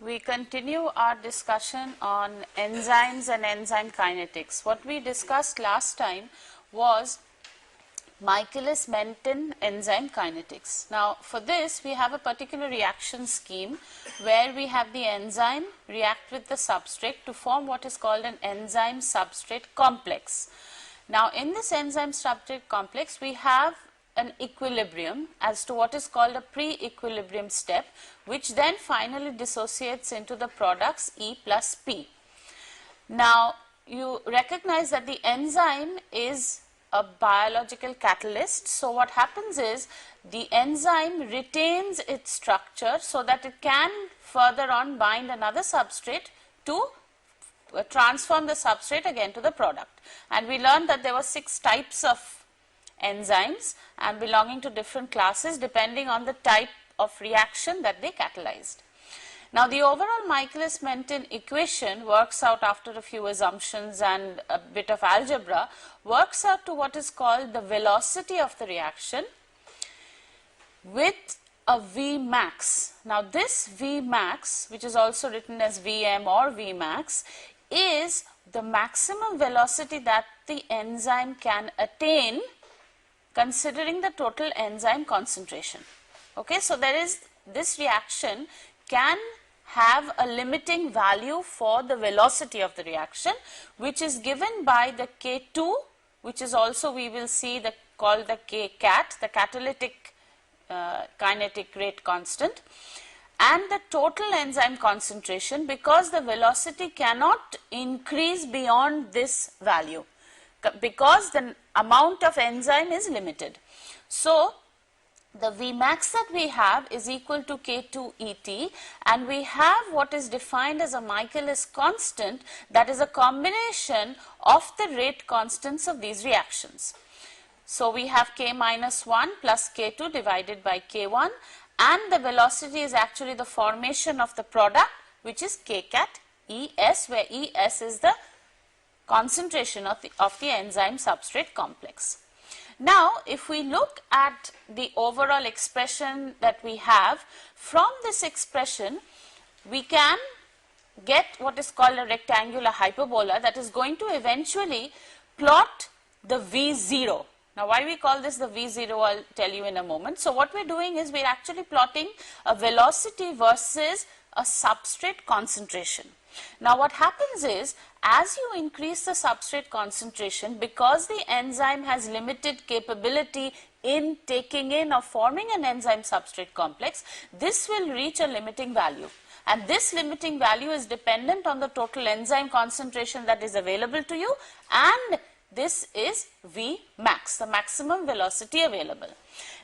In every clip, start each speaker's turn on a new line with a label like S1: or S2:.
S1: We continue our discussion on enzymes and enzyme kinetics. What we discussed last time was Michaelis-Menten enzyme kinetics. Now, for this, we have a particular reaction scheme where we have the enzyme react with the substrate to form what is called an enzyme-substrate complex. Now, in this enzyme-substrate complex, we have an equilibrium as to what is called a pre-equilibrium step, which then finally dissociates into the products E plus P. Now, you recognize that the enzyme is a biological catalyst. So, what happens is the enzyme retains its structure so that it can further on bind another substrate to transform the substrate again to the product. And we learned that there were 6 types of enzymes and belonging to different classes depending on the type of reaction that they catalyzed. Now, the overall Michaelis-Menten equation works out after a few assumptions and a bit of algebra, works out to what is called the velocity of the reaction with a V max. Now, this V max, which is also written as Vm or V max, is the maximum velocity that the enzyme can attain considering the total enzyme concentration. Okay, so there is this reaction can have a limiting value for the velocity of the reaction, which is given by the K2, which is also we will see called the Kcat, the catalytic kinetic rate constant, and the total enzyme concentration, because the velocity cannot increase beyond this value because the amount of enzyme is limited. So, the Vmax that we have is equal to K2 ET, and we have what is defined as a Michaelis constant, that is a combination of the rate constants of these reactions. So, we have K minus 1 plus K2 divided by K1, and the velocity is actually the formation of the product, which is Kcat ES, where ES is the concentration of the enzyme substrate complex. Now, if we look at the overall expression that we have, from this expression we can get what is called a rectangular hyperbola that is going to eventually plot the V0. Now, why we call this the V0, I'll tell you in a moment. So, what we're doing is we're actually plotting a velocity versus a substrate concentration. Now, what happens is, as you increase the substrate concentration, because the enzyme has limited capability in taking in or forming an enzyme substrate complex, this will reach a limiting value. And this limiting value is dependent on the total enzyme concentration that is available to you, and this is V max, the maximum velocity available.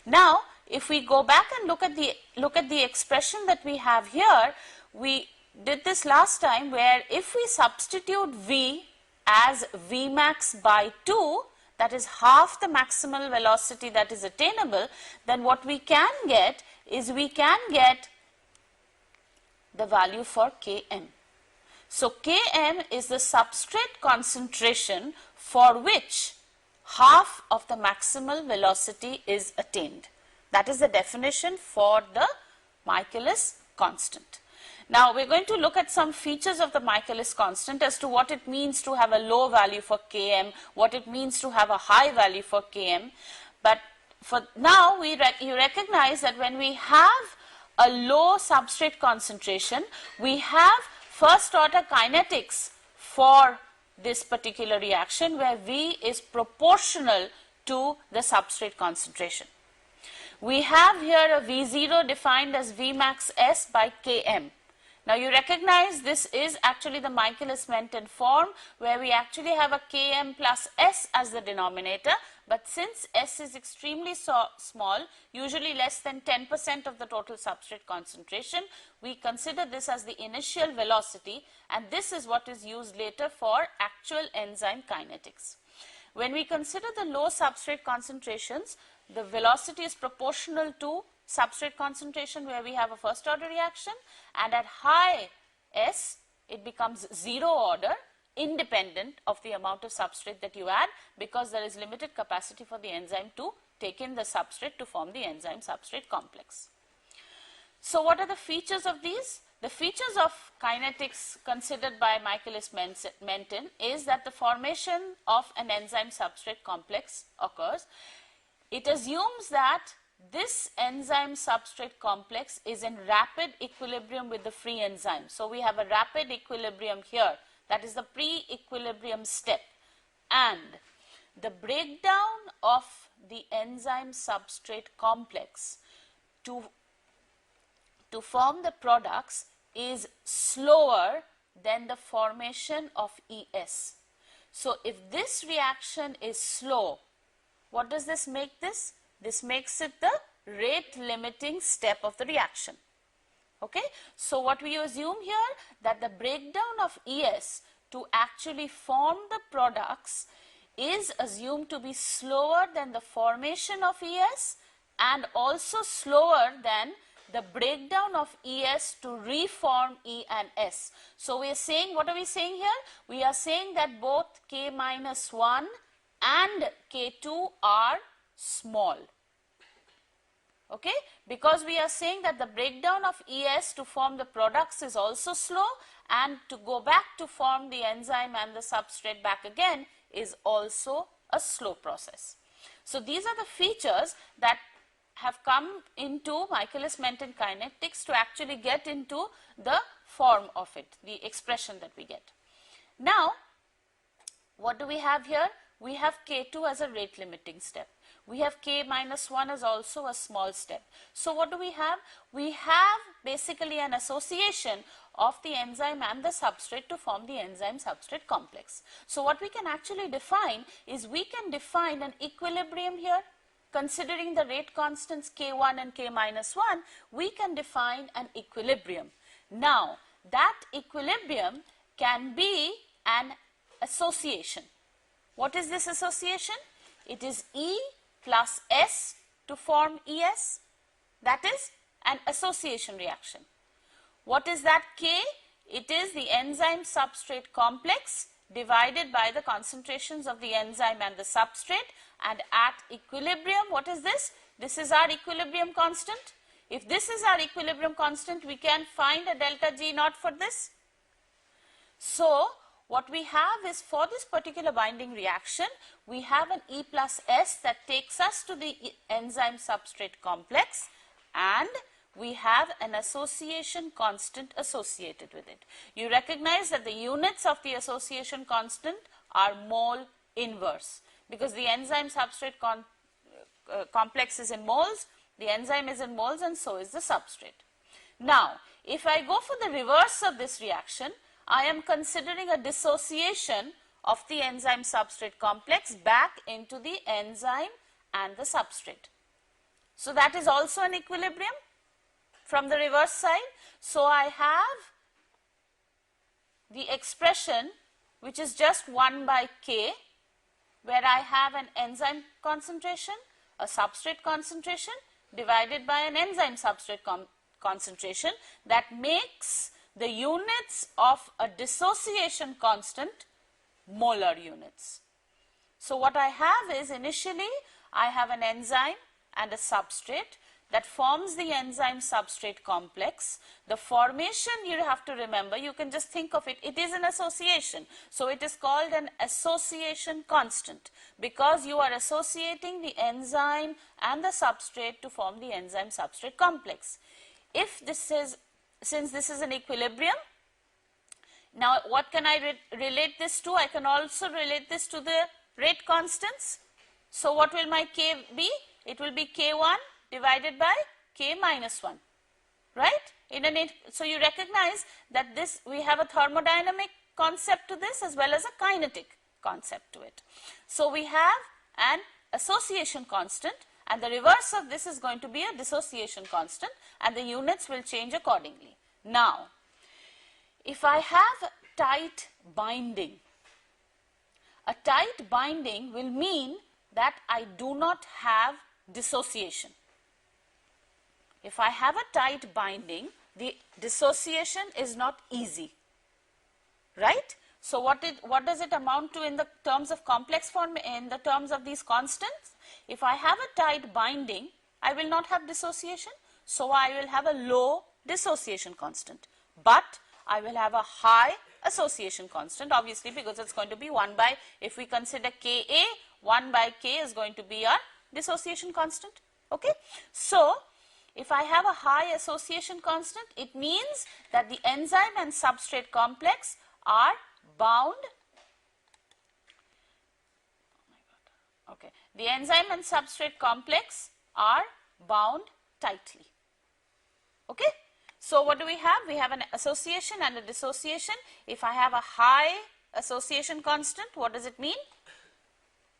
S1: Now, if we go back and look at the expression that we have here, we did this last time, where if we substitute V as V max by 2, that is half the maximal velocity that is attainable, then what we can get is we can get the value for Km. So, Km is the substrate concentration for which half of the maximal velocity is attained. That is the definition for the Michaelis constant. Now, we are going to look at some features of the Michaelis constant as to what it means to have a low value for Km, what it means to have a high value for Km. But for now, you recognize that when we have a low substrate concentration, we have first order kinetics for this particular reaction, where V is proportional to the substrate concentration. We have here a V0 defined as V max S by Km. Now, you recognize this is actually the Michaelis-Menten form, where we actually have a Km plus S as the denominator, but since S is extremely small, usually less than 10% of the total substrate concentration, we consider this as the initial velocity, and this is what is used later for actual enzyme kinetics. When we consider the low substrate concentrations, the velocity is proportional to substrate concentration, where we have a first order reaction, and at high S it becomes 0 order, independent of the amount of substrate that you add, because there is limited capacity for the enzyme to take in the substrate to form the enzyme substrate complex. So, what are the features of these? The features of kinetics considered by Michaelis-Menten is that the formation of an enzyme substrate complex occurs. It assumes that this enzyme substrate complex is in rapid equilibrium with the free enzyme. So we have a rapid equilibrium here, that is the pre-equilibrium step, and the breakdown of the enzyme substrate complex to form the products is slower than the formation of ES. So if this reaction is slow, what does this make this? This makes it the rate limiting step of the reaction. Okay, so what we assume here, that the breakdown of ES to actually form the products is assumed to be slower than the formation of ES and also slower than the breakdown of ES to reform E and S. So we are saying, what are we saying here? We are saying that both K minus 1 and K2 are small. Okay, because we are saying that the breakdown of ES to form the products is also slow, and to go back to form the enzyme and the substrate back again is also a slow process. So these are the features that have come into Michaelis-Menten kinetics to actually get into the form of it, the expression that we get. Now, what do we have here? We have K2 as a rate limiting step. We have K minus 1 as also a small step. So what do we have? We have basically an association of the enzyme and the substrate to form the enzyme substrate complex. So what we can actually define is, we can define an equilibrium here. Considering the rate constants K1 and K minus 1, we can define an equilibrium. Now, that equilibrium can be an association. What is this association? It is E plus S to form ES. That is an association reaction. What is that K? It is the enzyme substrate complex divided by the concentrations of the enzyme and the substrate, and at equilibrium, what is this? This is our equilibrium constant. If this is our equilibrium constant, we can find a delta G naught for this. So what we have is, for this particular binding reaction, we have an E plus S that takes us to the enzyme substrate complex, and we have an association constant associated with it. You recognize that the units of the association constant are mole inverse, because the enzyme substrate complex is in moles, the enzyme is in moles, and so is the substrate. Now, if I go for the reverse of this reaction, I am considering a dissociation of the enzyme substrate complex back into the enzyme and the substrate. So that is also an equilibrium from the reverse side. So I have the expression which is just 1 by K, where I have an enzyme concentration, a substrate concentration divided by an enzyme substrate concentration, that makes the units of a dissociation constant molar units. So what I have is, initially I have an enzyme and a substrate that forms the enzyme substrate complex. The formation, you have to remember, you can just think of it, it is an association. So it is called an association constant, because you are associating the enzyme and the substrate to form the enzyme substrate complex. If this is, since this is an equilibrium, now what can I relate this to? I can also relate this to the rate constants. So what will my K be? It will be K1 divided by K minus 1, right? So you recognize that this, we have a thermodynamic concept to this as well as a kinetic concept to it. So we have an association constant, and the reverse of this is going to be a dissociation constant, and the units will change accordingly. Now, if I have tight binding, a tight binding will mean that I do not have dissociation. If I have a tight binding, the dissociation is not easy, right? So what does it amount to in the terms of complex form, in the terms of these constants? If I have a tight binding, I will not have dissociation, so I will have a low dissociation constant. but I will have a high association constant, obviously, because it's going to be 1 by, if we consider Ka, 1 by K is going to be our dissociation constant. Okay. So, if I have a high association constant, it means that the enzyme and substrate complex are bound. Okay. The enzyme and substrate complex are bound tightly. Okay. So, what do we have? We have an association and a dissociation. If I have a high association constant, what does it mean?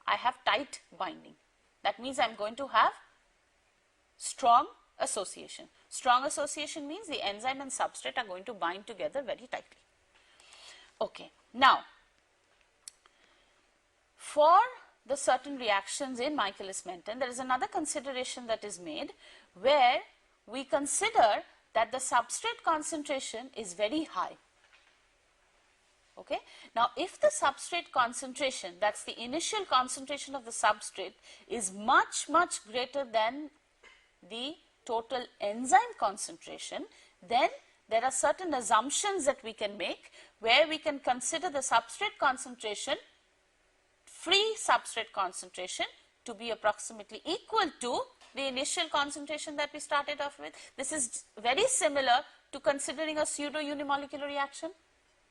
S1: I have tight binding. That means I am going to have strong association. Strong association means the enzyme and substrate are going to bind together very tightly. Okay. Now, for the certain reactions in Michaelis-Menten, there is another consideration that is made where we consider that the substrate concentration is very high. Okay. Now, if the substrate concentration, that's the initial concentration of the substrate, is much greater than the total enzyme concentration, then there are certain assumptions that we can make where we can consider the substrate concentration, free substrate concentration, to be approximately equal to the initial concentration that we started off with. This is very similar to considering a pseudo unimolecular reaction,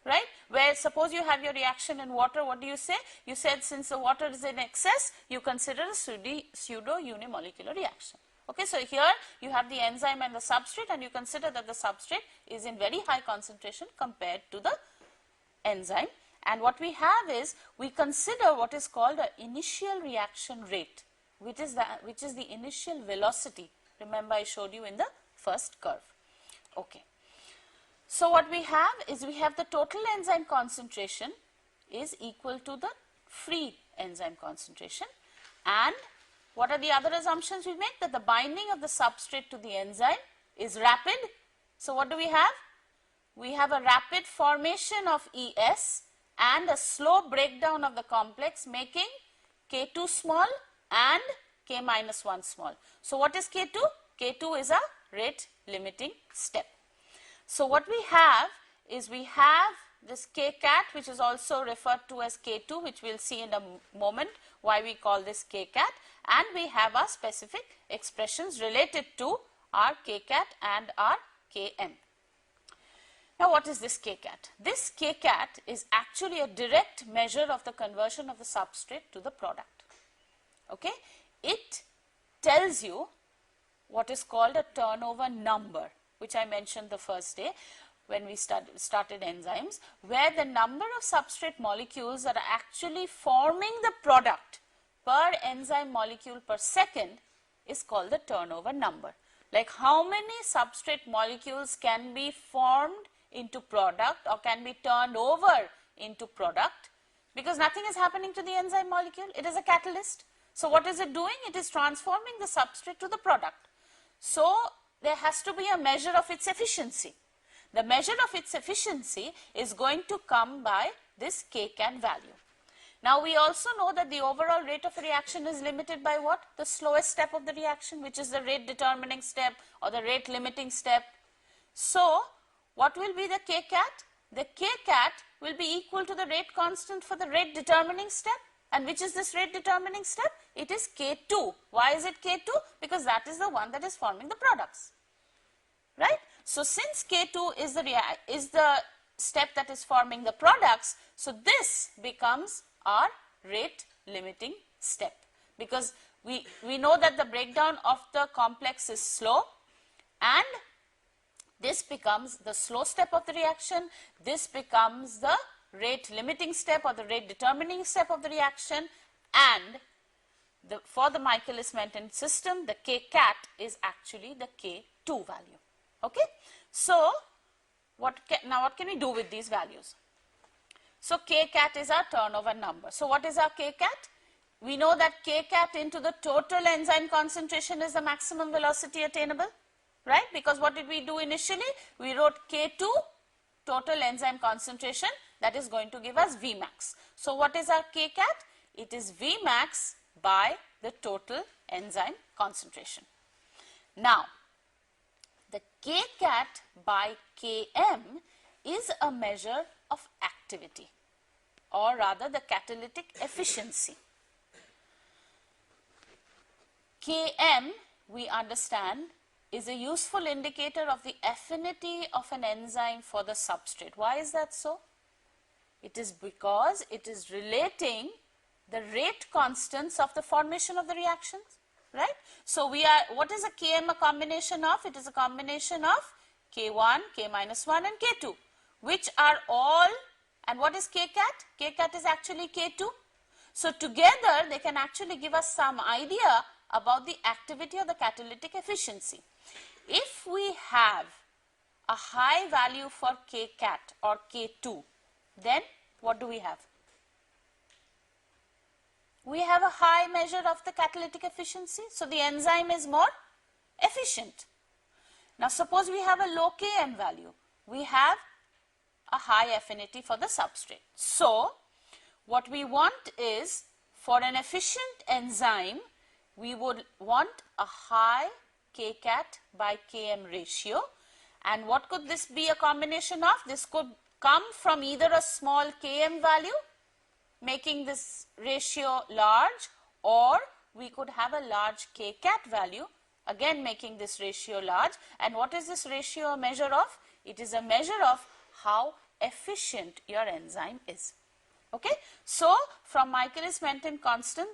S1: right? Where suppose you have your reaction in water, what do you say? You said since the water is in excess, you consider a pseudo unimolecular reaction. Okay, so here you have the enzyme and the substrate, and you consider that the substrate is in very high concentration compared to the enzyme. And what we have is, we consider what is called an initial reaction rate, which is the initial velocity. Remember, I showed you in the first curve. Okay. So what we have is, we have the total enzyme concentration is equal to the free enzyme concentration. And what are the other assumptions we make? That the binding of the substrate to the enzyme is rapid. So what do we have? We have a rapid formation of ES and a slow breakdown of the complex, making K2 small and K minus 1 small. So what is K2? K2 is a rate limiting step. So what we have is, we have this K cat, which is also referred to as K2, which we will see in a moment why we call this K cat, and we have our specific expressions related to our K cat and our Km. Now, what is this K cat? This K cat is actually a direct measure of the conversion of the substrate to the product. Okay? It tells you what is called a turnover number, which I mentioned the first day when we started enzymes, where the number of substrate molecules that are actually forming the product per enzyme molecule per second is called the turnover number. Like, how many substrate molecules can be formed into product or can be turned over into product, because nothing is happening to the enzyme molecule. It is a catalyst. So what is it doing? It is transforming the substrate to the product. So there has to be a measure of its efficiency. The measure of its efficiency is going to come by this Kcat value. Now, we also know that the overall rate of a reaction is limited by what? The slowest step of the reaction, which is the rate determining step or the rate limiting step. So what will be the Kcat? The Kcat will be equal to the rate constant for the rate determining step. And which is this rate determining step? It is K2. Why is it K2? Because that is the one that is forming the products. Right? So since K2 is the step that is forming the products, so this becomes our rate limiting step. Because we know that the breakdown of the complex is slow, and this becomes the slow step of the reaction. This becomes the rate limiting step or the rate determining step of the reaction, and for the Michaelis-Menten system, the Kcat is actually the K2 value. Okay. So now what can we do with these values? So Kcat is our turnover number. So what is our Kcat? We know that Kcat into the total enzyme concentration is the maximum velocity attainable, right? Because what did we do initially? We wrote K2 total enzyme concentration, that is going to give us Vmax. So what is our Kcat? It is Vmax by the total enzyme concentration. Now, the Kcat by Km is a measure of activity, or rather the catalytic efficiency. Km, we understand, is a useful indicator of the affinity of an enzyme for the substrate. Why is that so? It is because it is relating the rate constants of the formation of the reactions, right? So what is a Km a combination of? It is a combination of K1, K minus 1 and K2, which are all, and what is Kcat? Kcat is actually K2. So together they can actually give us some idea about the activity or the catalytic efficiency. If we have a high value for Kcat or K2, then what do we have? We have a high measure of the catalytic efficiency, so the enzyme is more efficient. Now suppose we have a low Km value, we have a high affinity for the substrate. So what we want is, for an efficient enzyme, we would want a high Kcat by Km ratio. And what could this be a combination of? This could come from either a small Km value, making this ratio large, or we could have a large Kcat value, again making this ratio large. And what is this ratio a measure of? It is a measure of how efficient your enzyme is. Okay, so from Michaelis-Menten constant,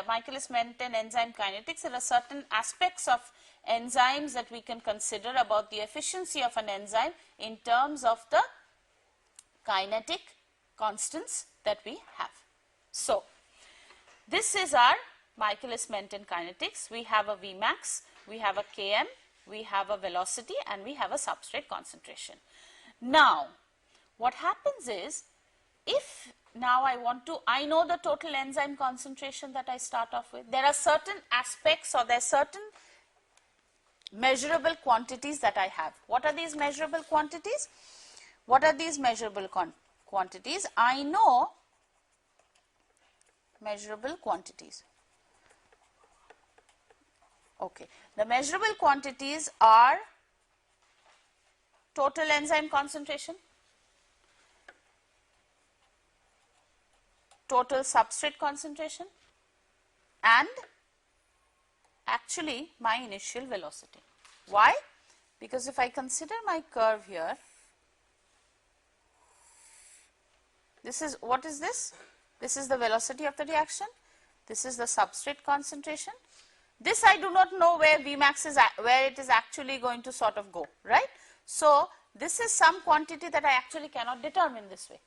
S1: Michaelis-Menten enzyme kinetics, there are certain aspects of enzymes that we can consider about the efficiency of an enzyme in terms of the kinetic constants that we have. So this is our Michaelis-Menten kinetics. We have a Vmax, we have a Km, we have a velocity, and we have a substrate concentration. Now what happens is, if now I know the total enzyme concentration that I start off with, there are certain aspects, or there are certain measurable quantities that I have. What are these measurable quantities? What are these measurable quantities? I know measurable quantities. Okay, the measurable quantities are total enzyme concentration, total substrate concentration, and actually my initial velocity. Why? Because if I consider my curve here, this is, what is this? This is the velocity of the reaction. This is the substrate concentration. This I do not know where Vmax is, where it is actually going to sort of go, right? So this is some quantity that I actually cannot determine this way.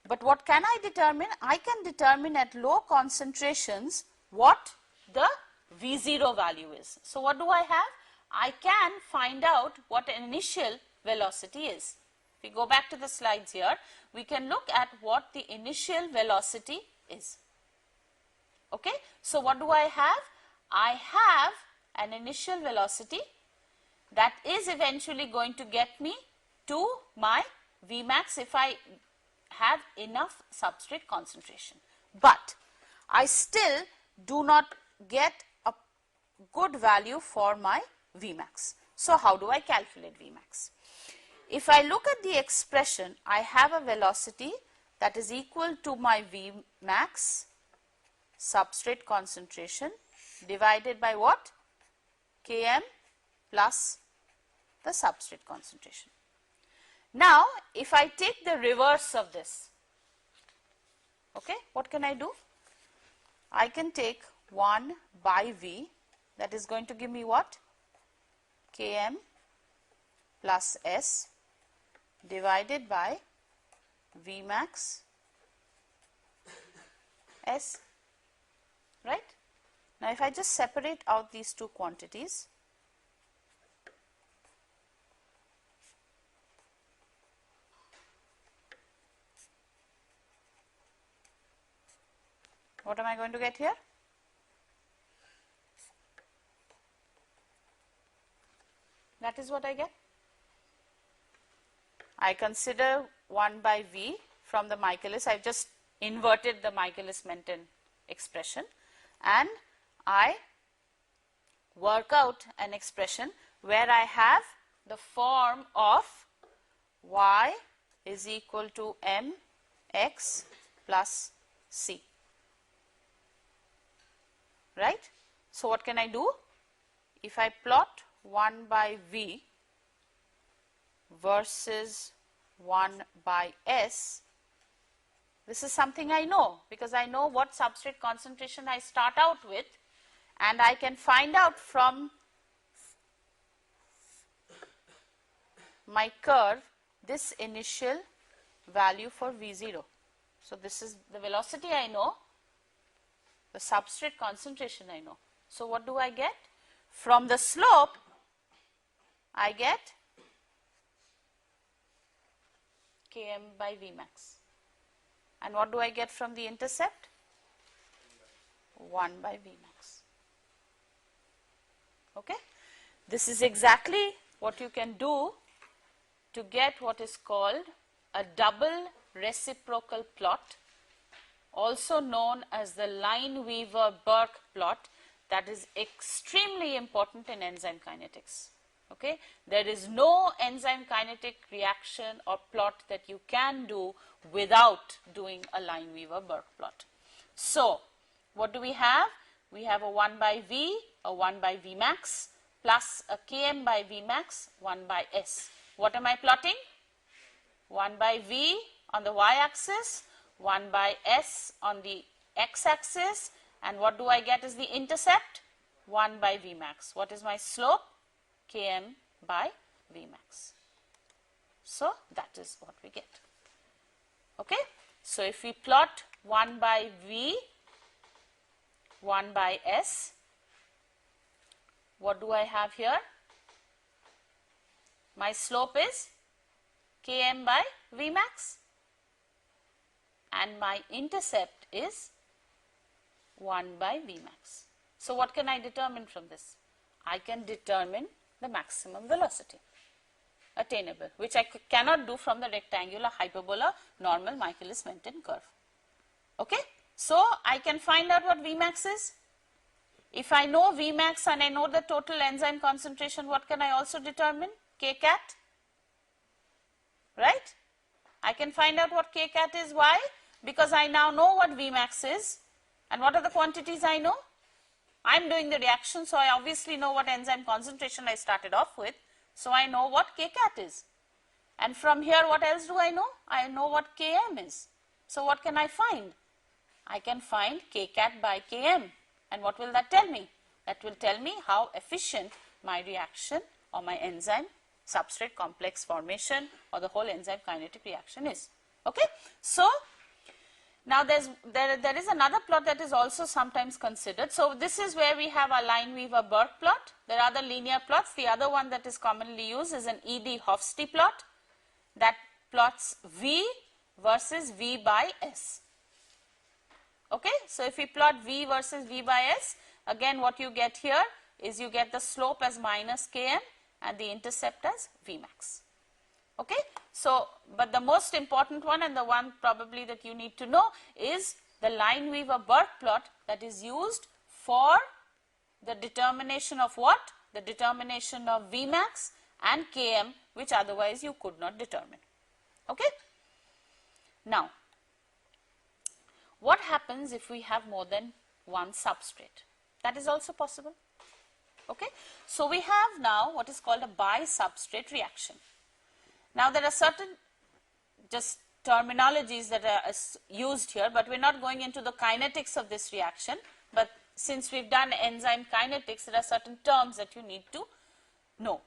S1: But what can I determine? I can determine at low concentrations what the V0 value is. So what do I have? I can find out what an initial velocity is. If we go back to the slides here, we can look at what the initial velocity is. Okay, so what do I have? I have an initial velocity that is eventually going to get me to my Vmax if I have enough substrate concentration. But I still do not get a good value for my Vmax. So how do I calculate Vmax? If I look at the expression, I have a velocity that is equal to my Vmax substrate concentration divided by what? Km plus the substrate concentration. Now if I take the reverse of this, okay, what can I do? I can take 1 by V, that is going to give me what? Km plus S divided by Vmax S, right? Now if I just separate out these two quantities, what am I going to get here? That is what I get. I consider 1 by V from the Michaelis. I have just inverted the Michaelis-Menten expression, and I work out an expression where I have the form of y is equal to mx plus c. Right? So what can I do? If I plot 1 by v versus 1 by s, this is something I know because I know what substrate concentration I start out with, and I can find out from my curve this initial value for V0. So this is the velocity I know, the substrate concentration I know. So what do I get? From the slope, I get Km by Vmax. And what do I get from the intercept? 1 by Vmax. Okay? This is exactly what you can do to get what is called a double reciprocal plot, also known as the Lineweaver-Burke plot, that is extremely important in enzyme kinetics. Okay? There is no enzyme kinetic reaction or plot that you can do without doing a Lineweaver-Burke plot. So, what do we have? We have a 1 by V, a 1 by Vmax, plus a Km by Vmax, 1 by S. What am I plotting? 1 by V on the y-axis, 1 by S on the x-axis, and what do I get as the intercept? 1 by Vmax. What is my slope? Km by Vmax. So that is what we get. Okay? So if we plot 1 by V, 1 by S, what do I have here? My slope is Km by Vmax, and my intercept is 1 by Vmax. So what can I determine from this? I can determine the maximum velocity attainable, which I cannot do from the rectangular hyperbola normal Michaelis-Menten curve. Okay? So I can find out what Vmax is. If I know Vmax and I know the total enzyme concentration, what can I also determine? Kcat. Right? I can find out what Kcat is. Why? Because I now know what Vmax is. And what are the quantities I know? I am doing the reaction, so I obviously know what enzyme concentration I started off with. So I know what Kcat is. And from here, what else do I know? I know what Km is. So what can I find? I can find Kcat by Km. And what will that tell me? That will tell me how efficient my reaction or my enzyme substrate complex formation or the whole enzyme kinetic reaction is. Okay? So now there is another plot that is also sometimes considered. So this is where we have a Lineweaver-Burke plot. There are other linear plots. The other one that is commonly used is an Edey-Hofstee plot that plots V versus V by S. Okay, so if we plot V versus V by S, again what you get here is you get the slope as minus Km and the intercept as Vmax. Okay, so but the most important one and the one probably that you need to know is the Lineweaver-Burke plot that is used for the determination of what? The determination of Vmax and Km, which otherwise you could not determine. Okay, now what happens if we have more than one substrate? That is also possible. Okay, so we have now what is called a bi-substrate reaction. Now there are certain just terminologies that are used here, but we're not going into the kinetics of this reaction. But since we've done enzyme kinetics, there are certain terms that you need to know.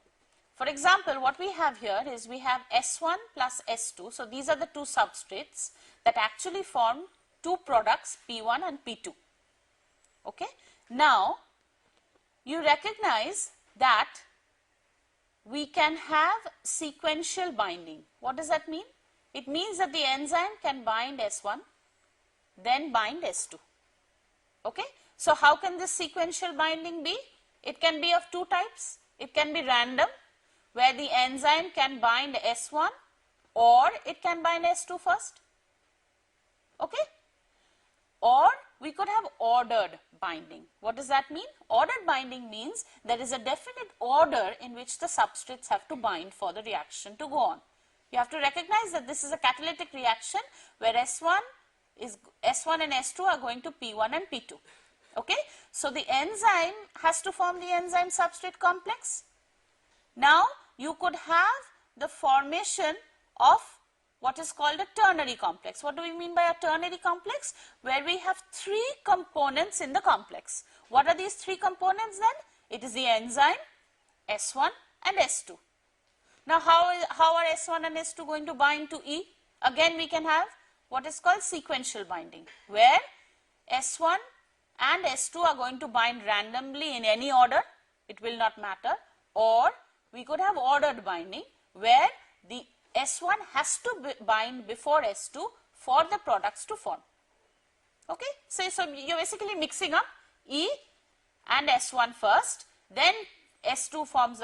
S1: For example, what we have here is we have S1 plus S2. So these are the two substrates that actually form two products, P1 and P2. Okay. Now you recognize that we can have sequential binding. What does that mean? It means that the enzyme can bind S1, then bind S2. Okay? So how can this sequential binding be? It can be of two types. It can be random, where the enzyme can bind S1 or it can bind S2 first. Okay? Or we could have ordered binding. What does that mean? Ordered binding means there is a definite order in which the substrates have to bind for the reaction to go on. You have to recognize that this is a catalytic reaction where S1 and S2 are going to P1 and P2. Okay? So the enzyme has to form the enzyme substrate complex. Now you could have the formation of what is called a ternary complex. What do we mean by a ternary complex? Where we have three components in the complex. What are these three components then? It is the enzyme, S1 and S2. Now how are S1 and S2 going to bind to E? Again we can have what is called sequential binding, where S1 and S2 are going to bind randomly in any order, it will not matter, or we could have ordered binding where the S1 has to bind before S2 for the products to form. Okay, so you're basically mixing up E and S1 first, then S2 forms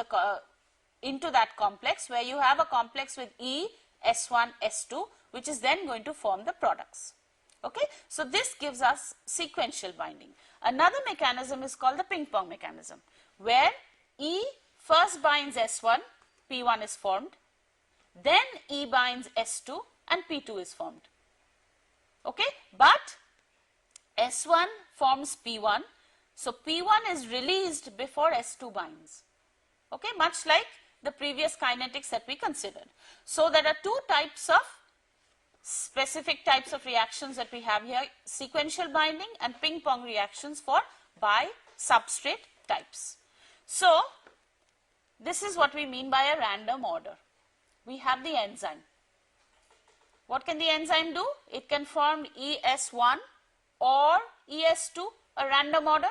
S1: into that complex where you have a complex with E, S1, S2, which is then going to form the products. Okay, so this gives us sequential binding. Another mechanism is called the ping pong mechanism, where E first binds S1, P1 is formed, then E binds S2 and P2 is formed. Okay, but S1 forms P1, so P1 is released before S2 binds. Okay, much like the previous kinetics that we considered. So there are two types of specific types of reactions that we have here, sequential binding and ping pong reactions for bi-substrate types. So this is what we mean by a random order. We have the enzyme. What can the enzyme do? It can form ES1 or ES2, a random order.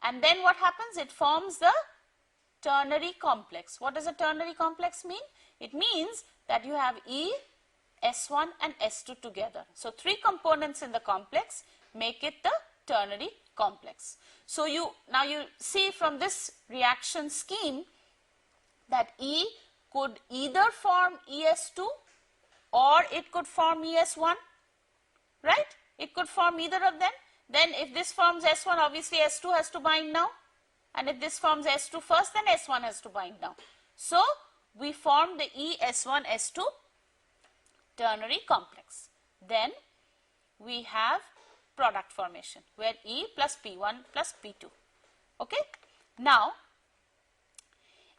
S1: And then what happens? It forms the ternary complex. What does a ternary complex mean? It means that you have E, S1 and S2 together. So three components in the complex make it the ternary complex. So now you see from this reaction scheme that E could either form ES2 or it could form ES1, right? It could form either of them. Then if this forms S1, obviously S2 has to bind now. And if this forms S2 first, then S1 has to bind now. So we form the ES1, S2 ternary complex. Then we have product formation where E plus P1 plus P2. Okay. Now,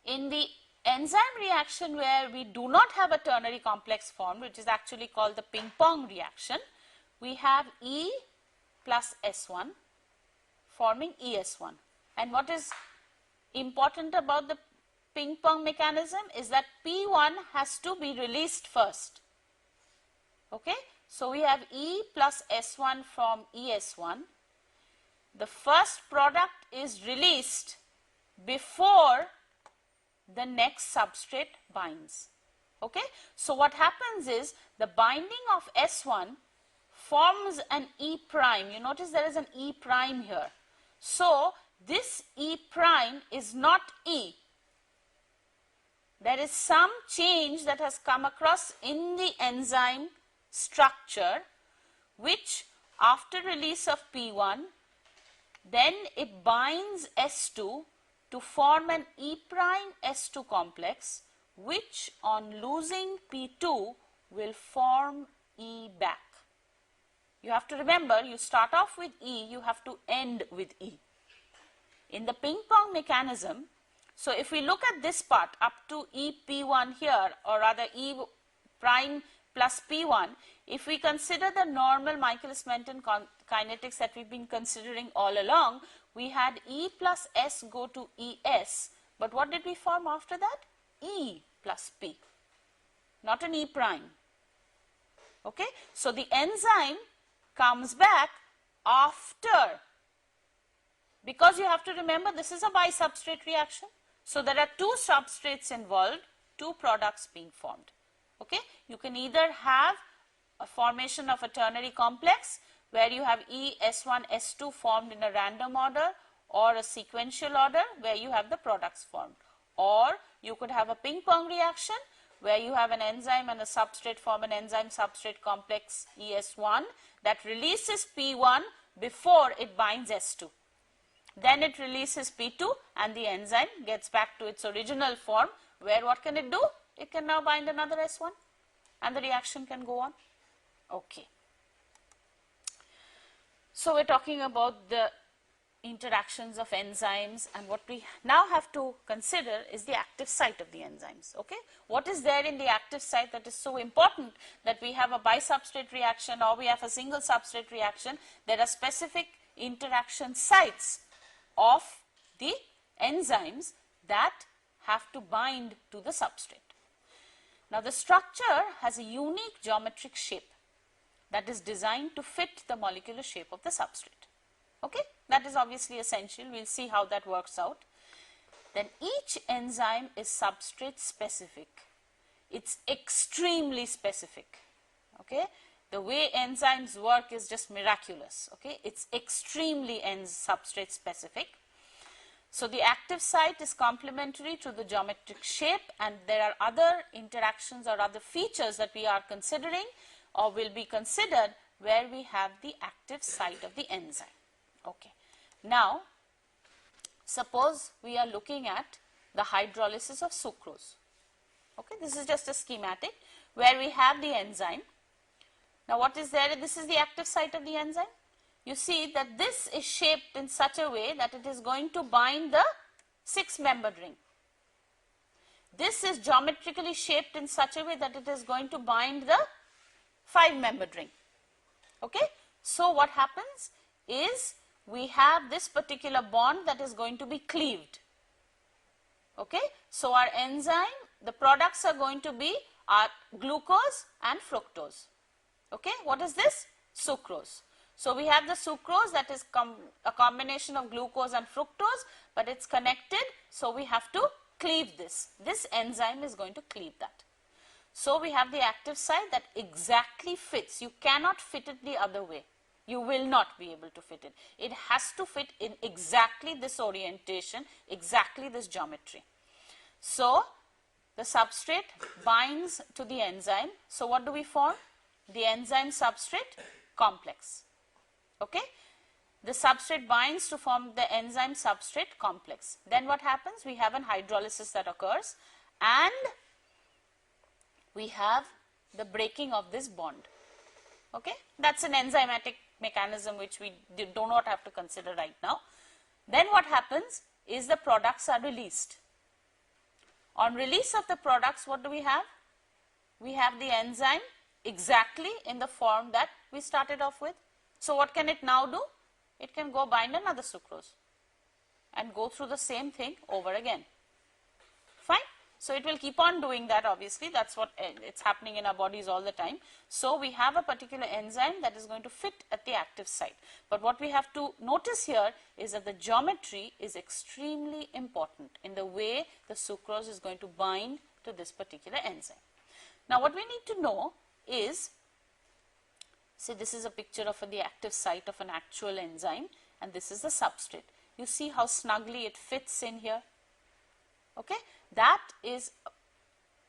S1: in the enzyme reaction where we do not have a ternary complex formed, which is actually called the ping pong reaction, we have E plus S1 forming ES1. And what is important about the ping pong mechanism is that P1 has to be released first. Okay, so we have E plus S1 from ES1. The first product is released before the next substrate binds. Okay, so what happens is the binding of S1 forms an E prime. You notice there is an E prime here. So this E prime is not E. There is some change that has come across in the enzyme structure, which after release of P1, then it binds S2 to form an E prime S2 complex, which on losing P2 will form E back. You have to remember, you start off with E, you have to end with E. In the ping pong mechanism, so if we look at this part up to E P1 here, or rather E prime plus P1, if we consider the normal Michaelis-Menten kinetics that we've been considering all along, we had E plus S go to ES, but what did we form after that? E plus P, not an E prime. Okay, so the enzyme comes back after, because you have to remember this is a bi-substrate reaction. So there are two substrates involved, two products being formed. Okay, you can either have a formation of a ternary complex where you have E, S1, S2 formed in a random order, or a sequential order where you have the products formed. Or you could have a ping pong reaction where you have an enzyme and a substrate form an enzyme substrate complex ES1 that releases P1 before it binds S2. Then it releases P2 and the enzyme gets back to its original form, where what can it do? It can now bind another S1 and the reaction can go on. Okay. So we're talking about the interactions of enzymes, and what we now have to consider is the active site of the enzymes. Okay, what is there in the active site that is so important that we have a bisubstrate reaction or we have a single substrate reaction? There are specific interaction sites of the enzymes that have to bind to the substrate. Now the structure has a unique geometric shape that is designed to fit the molecular shape of the substrate. Okay, that is obviously essential. We'll see how that works out. Then each enzyme is substrate specific. It's extremely specific. Okay, the way enzymes work is just miraculous. Okay, it's extremely substrate specific. So the active site is complementary to the geometric shape, and there are other interactions or other features that we are considering or will be considered where we have the active site of the enzyme. Okay. Now, suppose we are looking at the hydrolysis of sucrose. Okay, this is just a schematic where we have the enzyme. Now, what is there? This is the active site of the enzyme. You see that this is shaped in such a way that it is going to bind the 6-membered ring. This is geometrically shaped in such a way that it is going to bind the 5-membered ring. Okay, so what happens is we have this particular bond that is going to be cleaved. Okay, so our enzyme, the products are going to be our glucose and fructose. Okay, what is this? Sucrose. So we have the sucrose that is a combination of glucose and fructose, but it's connected, so we have to cleave this. This enzyme is going to cleave that. So we have the active site that exactly fits. You cannot fit it the other way. You will not be able to fit it. It has to fit in exactly this orientation, exactly this geometry. So the substrate binds to the enzyme. So what do we form? The enzyme substrate complex. Okay? The substrate binds to form the enzyme substrate complex. Then what happens? We have an hydrolysis that occurs, and we have the breaking of this bond. Okay? That's an enzymatic mechanism which we do not have to consider right now. Then what happens is the products are released. On release of the products, what do we have? We have the enzyme exactly in the form that we started off with. So what can it now do? It can go bind another sucrose and go through the same thing over again. Fine? So it will keep on doing that, obviously. That's what it's happening in our bodies all the time. So we have a particular enzyme that is going to fit at the active site. But what we have to notice here is that the geometry is extremely important in the way the sucrose is going to bind to this particular enzyme. Now what we need to know is, say this is a picture of the active site of an actual enzyme, and this is the substrate. You see how snugly it fits in here? Okay, that is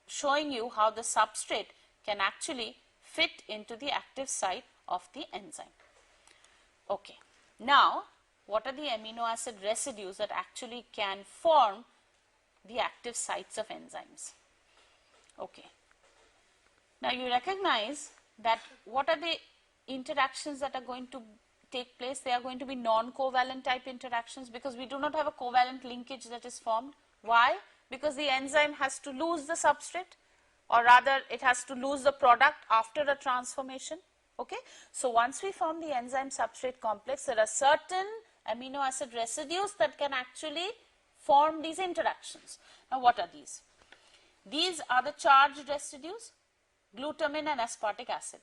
S1: showing you how the substrate can actually fit into the active site of the enzyme. Okay, now what are the amino acid residues that actually can form the active sites of enzymes? Okay, now you recognize that what are the interactions that are going to take place? They are going to be non-covalent type interactions, because we do not have a covalent linkage that is formed. Why? Because the enzyme has to lose the substrate, or rather it has to lose the product after a transformation. Okay, so once we form the enzyme substrate complex, there are certain amino acid residues that can actually form these interactions. Now what are these? These are the charged residues, glutamine and aspartic acid.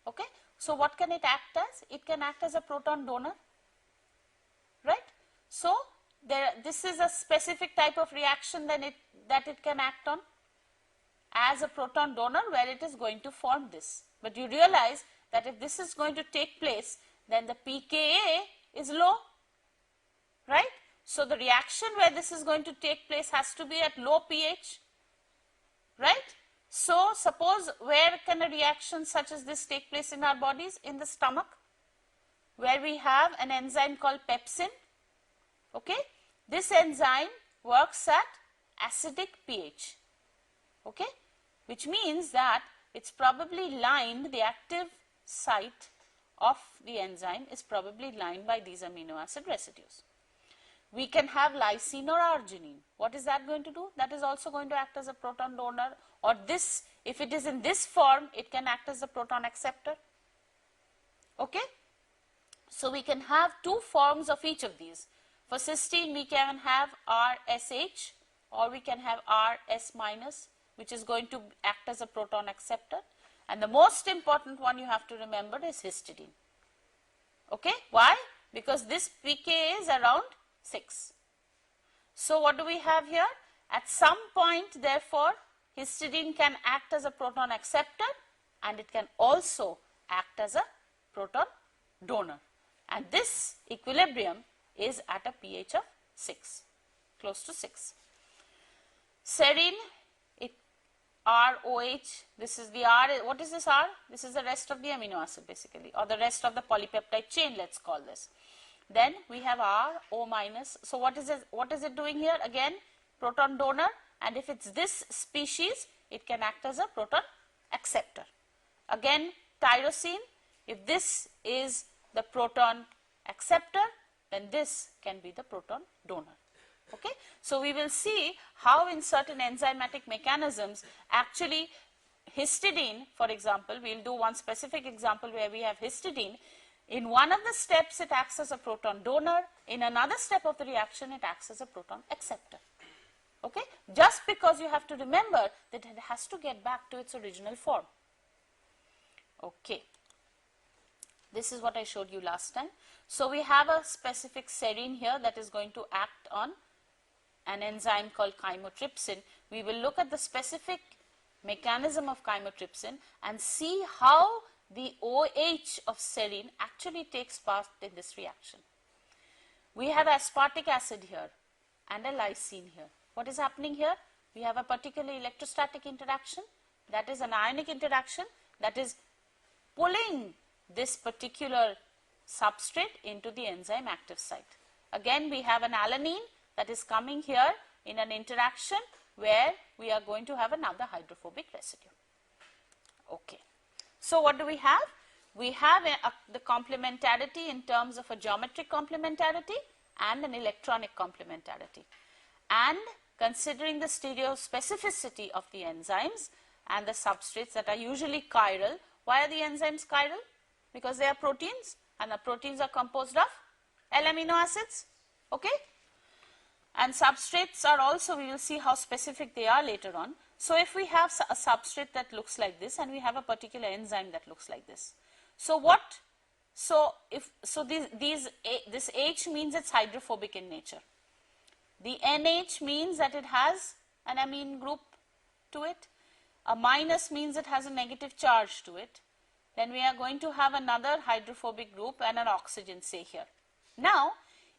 S1: Okay, so what can it act as? It can act as a proton donor, right? So this is a specific type of reaction that it can act on as a proton donor, where it is going to form this. But you realize that if this is going to take place, then the pKa is low, right? So the reaction where this is going to take place has to be at low pH, right? So suppose where can a reaction such as this take place in our bodies? In the stomach, where we have an enzyme called pepsin. Okay, this enzyme works at acidic pH. Okay, which means that it's probably lined, the active site of the enzyme is probably lined by these amino acid residues. We can have lysine or arginine. What is that going to do? That is also going to act as a proton donor, or this, if it is in this form, it can act as a proton acceptor. Okay? So we can have two forms of each of these. For cysteine, we can have RSH or we can have RS minus, which is going to act as a proton acceptor. And the most important one you have to remember is histidine. Okay? Why? Because this pK is around 6. So what do we have here? At some point, therefore, histidine can act as a proton acceptor and it can also act as a proton donor. And this equilibrium is at a pH of 6, close to 6. Serine, ROH, this is the R, what is this R? This is the rest of the amino acid basically, or the rest of the polypeptide chain, let's call this. Then we have R, O minus. So what is it doing here? Again, proton donor, and if it's this species, it can act as a proton acceptor. Again, tyrosine, if this is the proton acceptor, then this can be the proton donor. Okay? So we will see how in certain enzymatic mechanisms, actually histidine, for example, we will do one specific example where we have histidine. In one of the steps, it acts as a proton donor. In another step of the reaction, it acts as a proton acceptor. Okay? Just because you have to remember that it has to get back to its original form. Okay. This is what I showed you last time. So we have a specific serine here that is going to act on an enzyme called chymotrypsin. We will look at the specific mechanism of chymotrypsin and see how the OH of serine actually takes part in this reaction. We have aspartic acid here and a lysine here. What is happening here? We have a particular electrostatic interaction, that is an ionic interaction, that is pulling this particular substrate into the enzyme active site. Again, we have an alanine that is coming here in an interaction where we are going to have another hydrophobic residue. Okay. So what do we have? We have the complementarity in terms of a geometric complementarity and an electronic complementarity. And considering the stereospecificity of the enzymes and the substrates that are usually chiral. Why are the enzymes chiral? Because they are proteins, and the proteins are composed of L-amino acids. Okay? And substrates are also, we will see how specific they are later on. So if we have a substrate that looks like this and we have a particular enzyme that looks like this. So what? This H means it's hydrophobic in nature. The NH means that it has an amine group to it. A minus means it has a negative charge to it. Then we are going to have another hydrophobic group and an oxygen, say here. Now,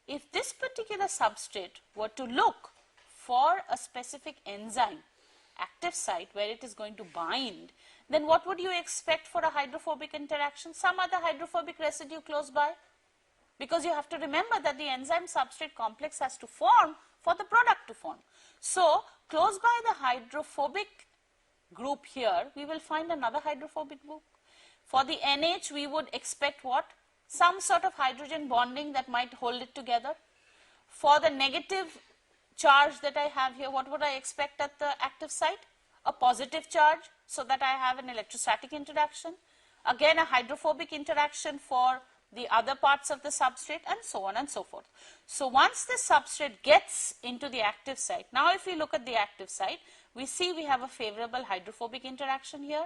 S1: if this particular substrate were to look for a specific enzyme active site where it is going to bind, then what would you expect for a hydrophobic interaction? Some other hydrophobic residue close by. Because you have to remember that the enzyme substrate complex has to form for the product to form. So, close by the hydrophobic group here, we will find another hydrophobic group. For the NH, we would expect what? Some sort of hydrogen bonding that might hold it together. For the negative charge that I have here, what would I expect at the active site? A positive charge, so that I have an electrostatic interaction. Again, a hydrophobic interaction for the other parts of the substrate, and so on and so forth. So once the substrate gets into the active site, now if we look at the active site, we see we have a favorable hydrophobic interaction here.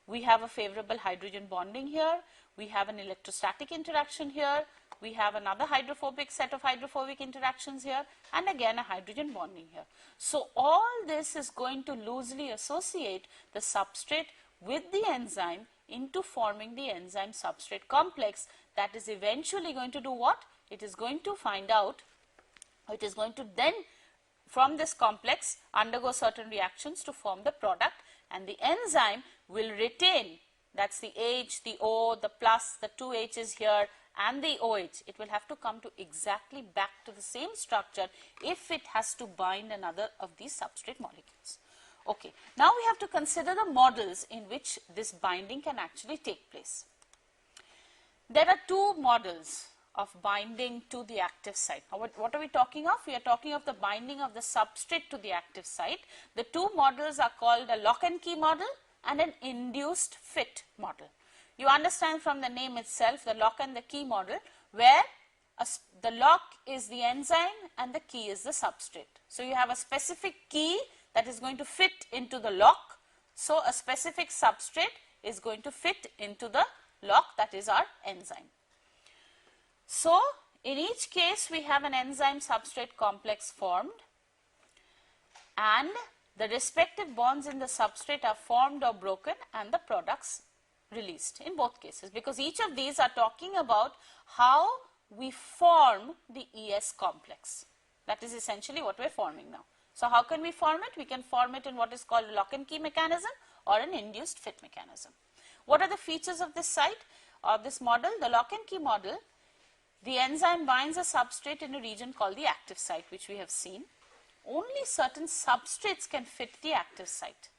S1: We have a favorable hydrogen bonding here. We have an electrostatic interaction here. We have another hydrophobic set of hydrophobic interactions here, and again a hydrogen bonding here. So all this is going to loosely associate the substrate with the enzyme into forming the enzyme substrate complex that is eventually going to do what? It is going to find out, it is going to then from this complex undergo certain reactions to form the product, and the enzyme will retain, that's the H, the O, the plus, the two H's here and the OH. It will have to come to exactly back to the same structure if it has to bind another of these substrate molecules. Okay, now we have to consider the models in which this binding can actually take place. There are two models of binding to the active site. Now, what are we talking of? We are talking of the binding of the substrate to the active site. The two models are called a lock and key model and an induced fit model. You understand from the name itself, the lock and the key model, where the lock is the enzyme and the key is the substrate. So you have a specific key that is going to fit into the lock. So a specific substrate is going to fit into the lock, that is our enzyme. So in each case we have an enzyme substrate complex formed, and the respective bonds in the substrate are formed or broken and the products released in both cases, because each of these are talking about how we form the ES complex. That is essentially what we are forming now. So how can we form it? We can form it in what is called a lock and key mechanism or an induced fit mechanism. What are the features of this site, of this model? The lock and key model, the enzyme binds a substrate in a region called the active site, which we have seen. Only certain substrates can fit the active site.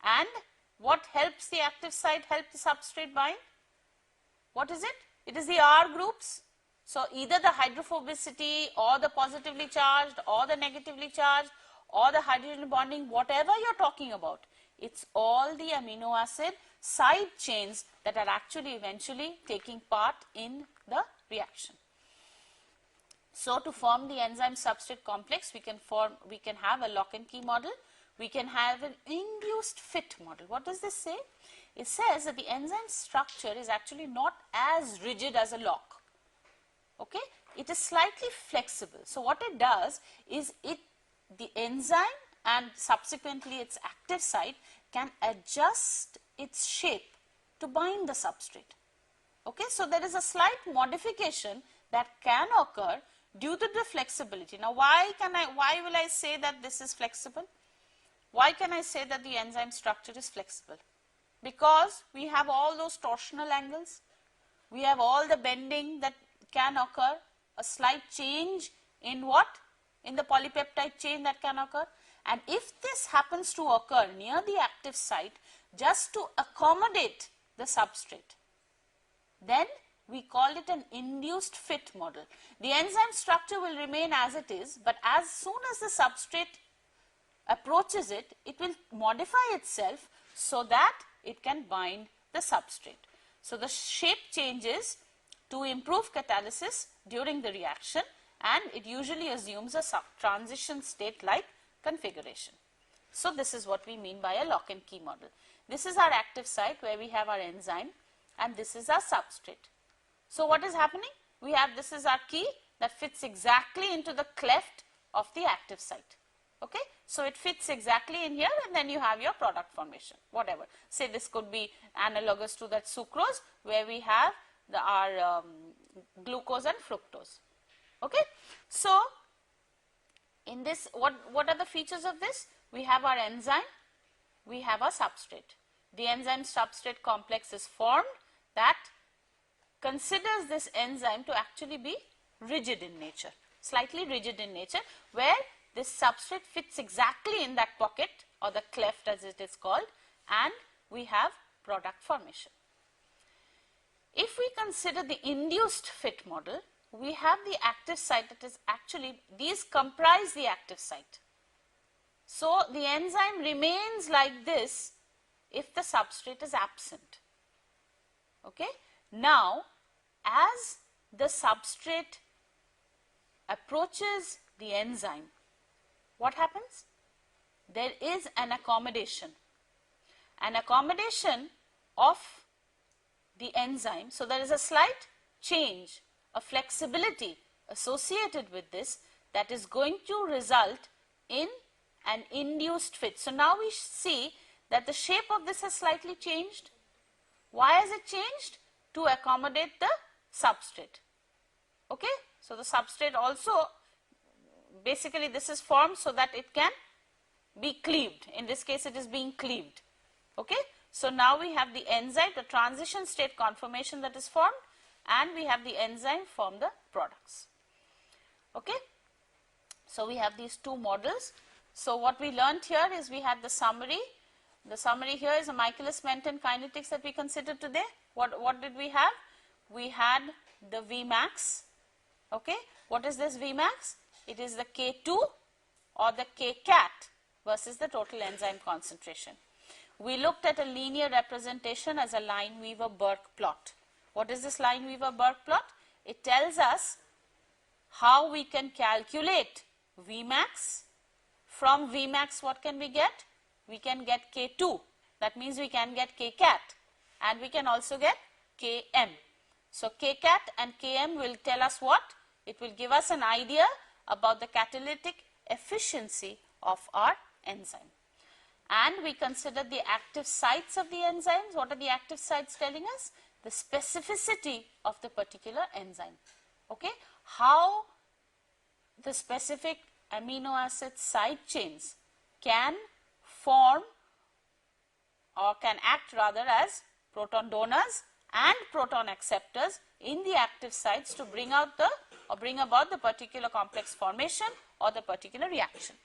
S1: And what helps the active site help the substrate bind? What is it? It is the R groups. So either the hydrophobicity or the positively charged or the negatively charged or the hydrogen bonding, whatever you are talking about, it's all the amino acid side chains that are actually eventually taking part in the reaction. So to form the enzyme substrate complex, we can have a lock and key model. We can have an induced fit model. What does this say? It says that the enzyme structure is actually not as rigid as a lock. Okay? It is slightly flexible. So what it does is the enzyme and subsequently its active site can adjust its shape to bind the substrate. Okay? So there is a slight modification that can occur due to the flexibility. Now why will I say that this is flexible? Why can I say that the enzyme structure is flexible? Because we have all those torsional angles, we have all the bending that can occur, a slight change in what? In the polypeptide chain that can occur. And if this happens to occur near the active site just to accommodate the substrate, then we call it an induced fit model. The enzyme structure will remain as it is, but as soon as the substrate approaches it, it will modify itself so that it can bind the substrate. So the shape changes to improve catalysis during the reaction, and it usually assumes a transition state like configuration. So this is what we mean by a lock and key model. This is our active site where we have our enzyme, and this is our substrate. So what is happening? We have, this is our key that fits exactly into the cleft of the active site. Okay, so it fits exactly in here, and then you have your product formation, whatever. Say this could be analogous to that sucrose where we have our glucose and fructose. Okay, so in this, what are the features of this? We have our enzyme, we have our substrate. The enzyme substrate complex is formed that considers this enzyme to actually be rigid in nature, slightly rigid in nature, where this substrate fits exactly in that pocket or the cleft as it is called, and we have product formation. If we consider the induced fit model, we have the active site that is actually, these comprise the active site. So the enzyme remains like this if the substrate is absent. Okay? Now, as the substrate approaches the enzyme, what happens? There is an accommodation of the enzyme. So there is a slight change, a flexibility associated with this that is going to result in an induced fit. So now we see that the shape of this has slightly changed. Why has it changed? To accommodate the substrate. Okay, so the substrate also basically this is formed so that it can be cleaved. In this case it is being cleaved. Okay. So now we have the enzyme, the transition state conformation that is formed, and we have the enzyme form the products. Okay. So we have these two models. So what we learnt here is we had the summary. The summary here is a Michaelis-Menten kinetics that we considered today. What did we have? We had the Vmax. Okay. What is this Vmax? It is the K2 or the Kcat versus the total enzyme concentration. We looked at a linear representation as a Lineweaver-Burke plot. What is this Lineweaver-Burke plot? It tells us how we can calculate Vmax. From Vmax, what can we get? We can get K2. That means we can get Kcat, and we can also get Km. So Kcat and Km will tell us what? It will give us an idea about the catalytic efficiency of our enzyme. And we consider the active sites of the enzymes. What are the active sites telling us? The specificity of the particular enzyme. Okay? How the specific amino acid side chains can form or can act rather as proton donors and proton acceptors in the active sites to bring out the or bring about the particular complex formation or the particular reaction.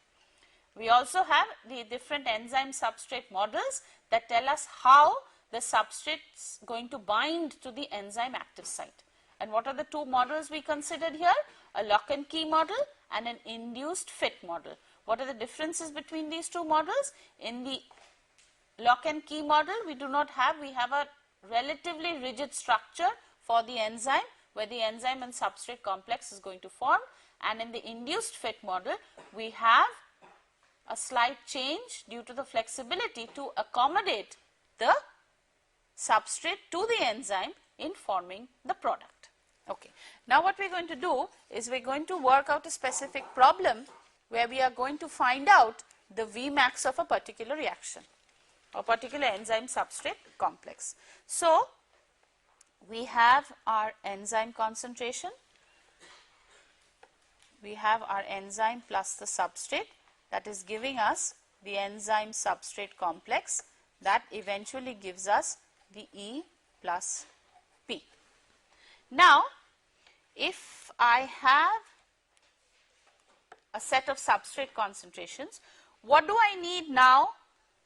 S1: We also have the different enzyme substrate models that tell us how the substrate is going to bind to the enzyme active site. And what are the two models we considered here? A lock and key model and an induced fit model. What are the differences between these two models? In the lock and key model, we have a relatively rigid structure for the enzyme where the enzyme and substrate complex is going to form, and in the induced fit model, we have a slight change due to the flexibility to accommodate the substrate to the enzyme in forming the product. Okay. Now what we are going to do is we are going to work out a specific problem where we are going to find out the Vmax of a particular reaction or particular enzyme substrate complex. So we have our enzyme concentration, we have our enzyme plus the substrate, that is giving us the enzyme substrate complex that eventually gives us the E plus P. Now, if I have a set of substrate concentrations, what do I need now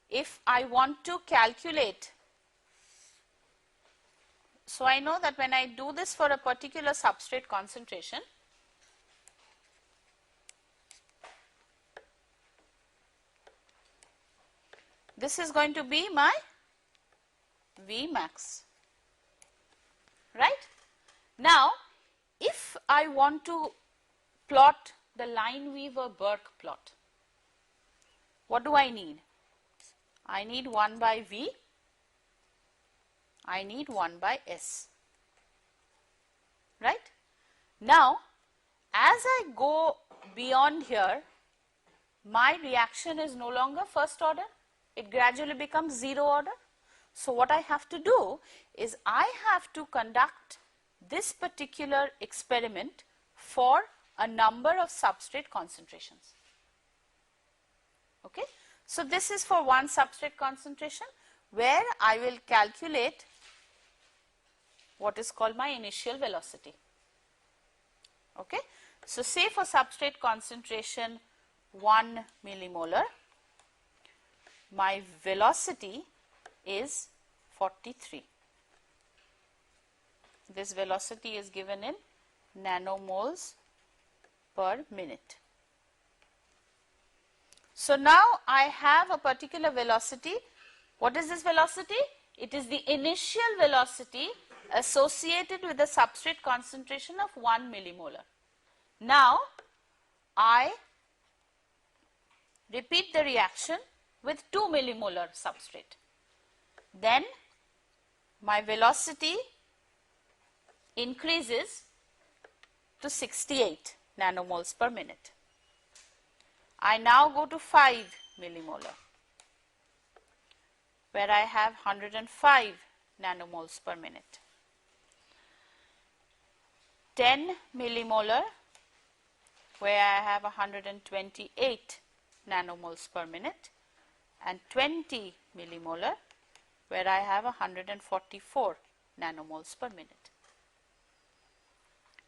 S1: if I want to calculate? So I know that when I do this for a particular substrate concentration, this is going to be my Vmax, right? Now, if I want to plot the Lineweaver-Burke plot, what do I need? I need 1 by V, I need 1 by S, right? Now, as I go beyond here, my reaction is no longer first order, it gradually becomes 0 order. So what I have to do is I have to conduct this particular experiment for a number of substrate concentrations. Okay. So this is for one substrate concentration where I will calculate what is called my initial velocity. Okay. So say for substrate concentration 1 millimolar, my velocity is 43. This velocity is given in nanomoles per minute. So now I have a particular velocity. What is this velocity? It is the initial velocity associated with the substrate concentration of 1 millimolar. Now I repeat the reaction with 2 millimolar substrate. Then my velocity increases to 68 nanomoles per minute. I now go to 5 millimolar where I have 105 nanomoles per minute. 10 millimolar where I have 128 nanomoles per minute, and 20 millimolar where I have 144 nanomoles per minute.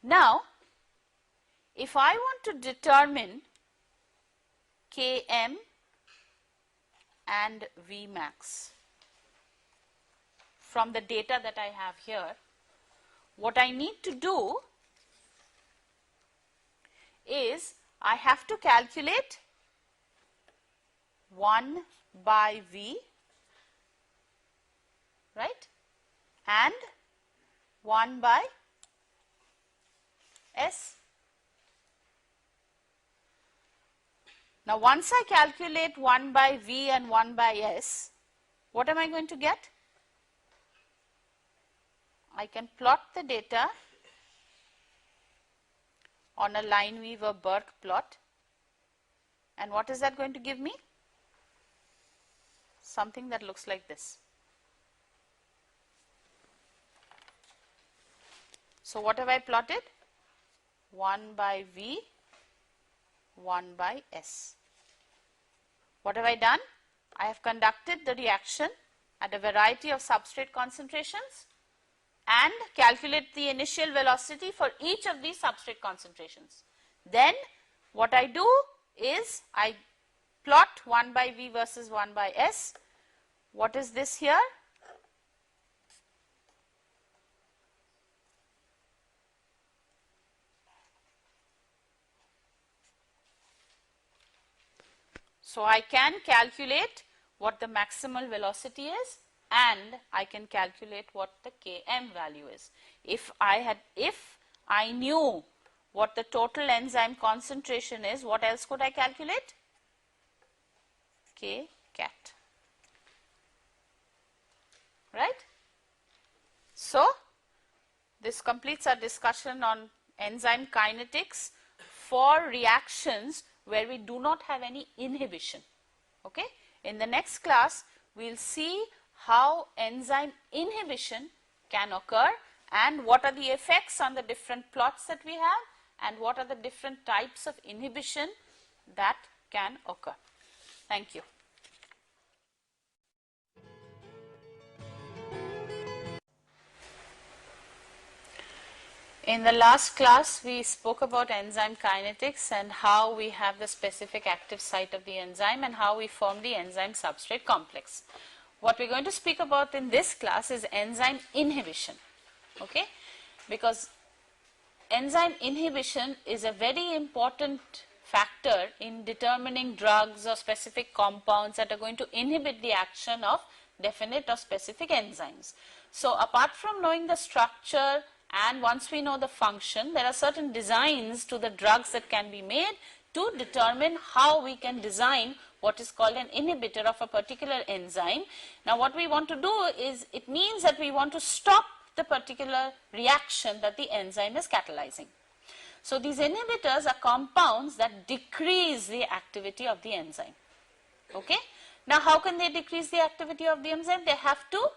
S1: Now, if I want to determine Km and Vmax from the data that I have here, what I need to do is I have to calculate 1 by V, right, and 1 by S. Now, once I calculate 1 by V and 1 by S, what am I going to get? I can plot the data on a Lineweaver-Burke plot, and what is that going to give me? Something that looks like this. So, what have I plotted? 1 by V, 1 by S. What have I done? I have conducted the reaction at a variety of substrate concentrations and calculate the initial velocity for each of these substrate concentrations. Then what I do is I plot 1 by V versus 1 by S. What is this here? So, I can calculate what the maximal velocity is, and I can calculate what the Km value is. If I knew what the total enzyme concentration is, what else could I calculate? K cat, right? So, this completes our discussion on enzyme kinetics for reactions where we do not have any inhibition. Okay? In the next class, we will see how enzyme inhibition can occur and what are the effects on the different plots that we have and what are the different types of inhibition that can occur. Thank you. In the last class, we spoke about enzyme kinetics and how we have the specific active site of the enzyme and how we form the enzyme substrate complex. What we are going to speak about in this class is enzyme inhibition, okay? Because enzyme inhibition is a very important factor in determining drugs or specific compounds that are going to inhibit the action of definite or specific enzymes. So, apart from knowing the structure and once we know the function, there are certain designs to the drugs that can be made to determine how we can design what is called an inhibitor of a particular enzyme. Now, what we want to do is, it means that we want to stop the particular reaction that the enzyme is catalyzing. So, these inhibitors are compounds that decrease the activity of the enzyme. Okay? Now, how can they decrease the activity of the enzyme? They have to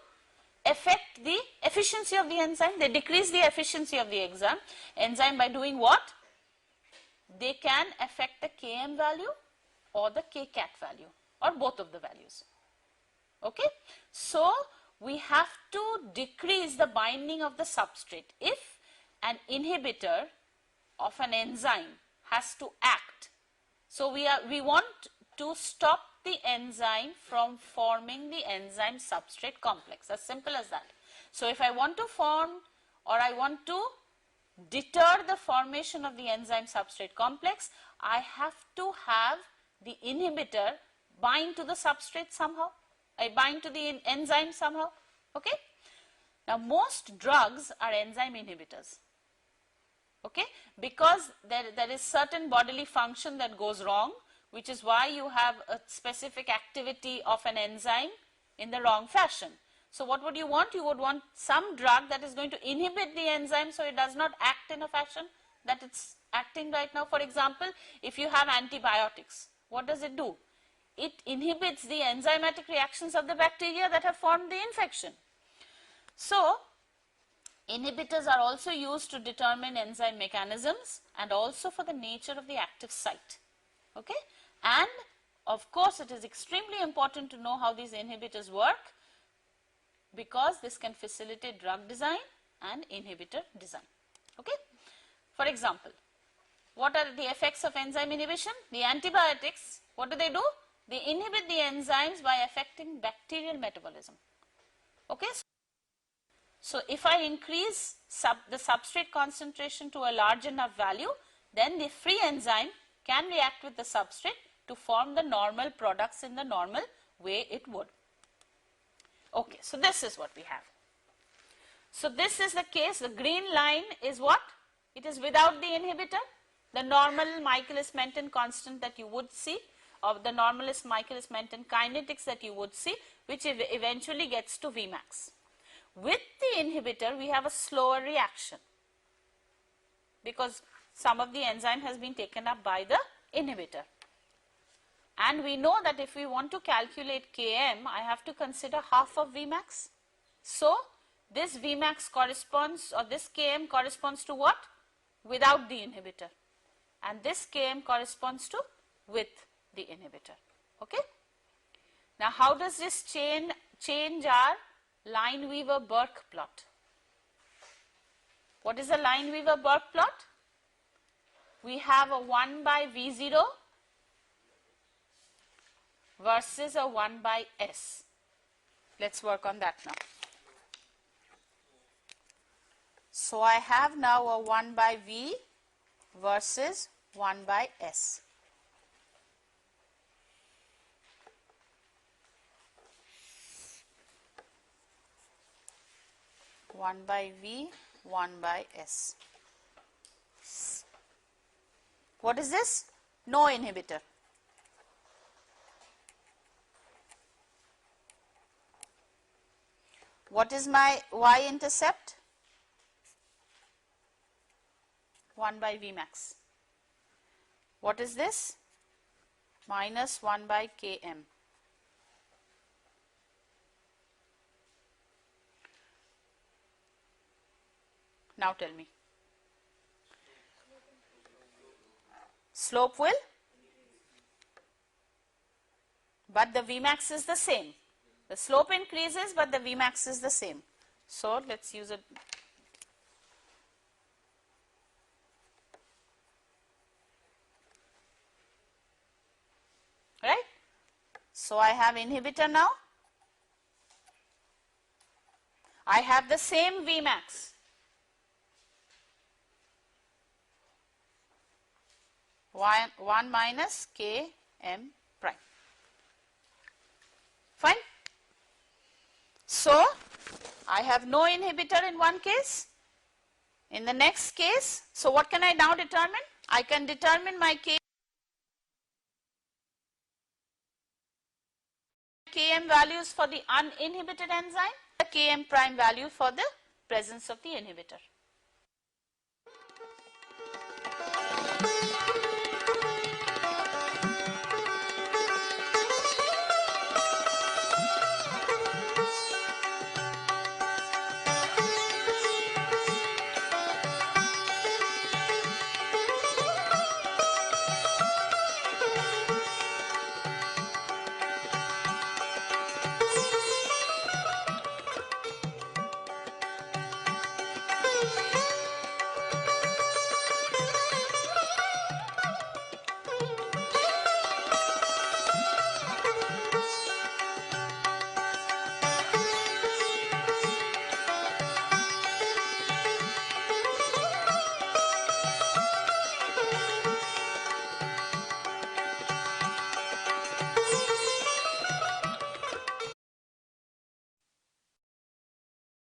S1: affect the efficiency of the enzyme. They decrease the efficiency of the enzyme by doing what? They can affect the Km value or the Kcat value or both of the values. Okay? So, we have to decrease the binding of the substrate. If an inhibitor of an enzyme has to act, so we want to stop the enzyme from forming the enzyme substrate complex, as simple as that. So, if I want to form or I want to deter the formation of the enzyme substrate complex, I have to have the inhibitor bind to the substrate somehow, I bind to the enzyme somehow. Okay? Now, most drugs are enzyme inhibitors. Okay? Because there is certain bodily function that goes wrong, which is why you have a specific activity of an enzyme in the wrong fashion. So, what would you want? You would want some drug that is going to inhibit the enzyme so it does not act in a fashion that it's acting right now. For example, if you have antibiotics, what does it do? It inhibits the enzymatic reactions of the bacteria that have formed the infection. So, Inhibitors are also used to determine enzyme mechanisms and also for the nature of the active site. Okay? And of course, it is extremely important to know how these inhibitors work, because this can facilitate drug design and inhibitor design. Okay? For example, what are the effects of enzyme inhibition? The antibiotics, what do? They inhibit the enzymes by affecting bacterial metabolism. Okay? So if I increase the substrate concentration to a large enough value, then the free enzyme can react with the substrate to form the normal products in the normal way it would. Okay, so this is what we have. So this is the case. The green line is what? It is without the inhibitor. The normal Michaelis-Menten constant that you would see, or the normalist Michaelis-Menten kinetics that you would see, which eventually gets to Vmax. With the inhibitor, we have a slower reaction because some of the enzyme has been taken up by the inhibitor. And we know that if we want to calculate Km, I have to consider half of Vmax. So this Vmax corresponds, or this Km corresponds to what? Without the inhibitor. And this Km corresponds to with the inhibitor. Okay? Now how does this change our Lineweaver-Burke plot? What is the Lineweaver-Burke plot? We have a 1 by V0 versus a 1 by S. Let's work on that now. So I have now a 1 by V versus 1 by S. One by V, 1 by S. What is this? No inhibitor. What is my y-intercept? 1 by Vmax. What is this? Minus 1 by Km. Now tell me. Slope will? But the Vmax is the same. The slope increases, but the Vmax is the same. So let's use it. Right? So I have inhibitor now. I have the same Vmax. One minus Km prime. Fine. So I have no inhibitor in one case. In the next case, so what can I now determine? I can determine my Km values for the uninhibited enzyme, the Km prime value for the presence of the inhibitor.